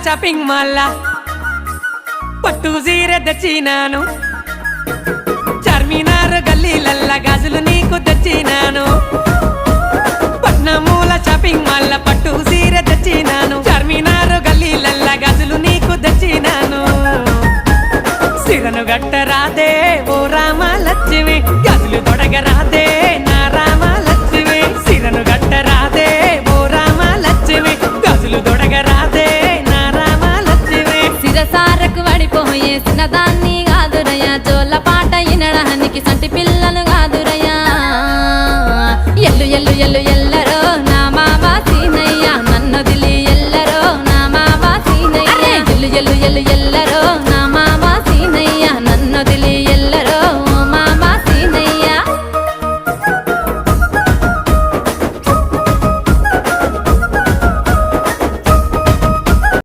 shopping mall పట్టు సీరె తెచ్చినాను చార్మినార్ గల్లీలల్ల గాజులు నీకు తెచ్చినాను పట్నమూల షాపింగ్ మాల్ పట్టు సీరె తెచ్చినాను చార్మినార్ గల్లీలల్ల గాజులు నీకు తెచ్చినాను సిరను గట్టరాదే ఓ రామలక్ష్మి గాజులు తొడగరాదే నా రామలక్ష్మి సిరను గట్టరాదే ఓ రామలక్ష్మి గాజులు తొడగరాదే నా రామలక్ష్మి సిరసారకు పడిపోయే సినదాన్ని కాదురయ్యా జోల పాట ఇనడానికి సంటి పిల్లలు కాదురయ్యా ఎల్లు ఎల్లు ఎల్లు ఎల్లరో నా మామ సీనయ్య నన్నొదిలి ఎల్లరో నా మామ సీనయ్య ఎల్లు ఎల్లు ఎల్లు ఎల్లరో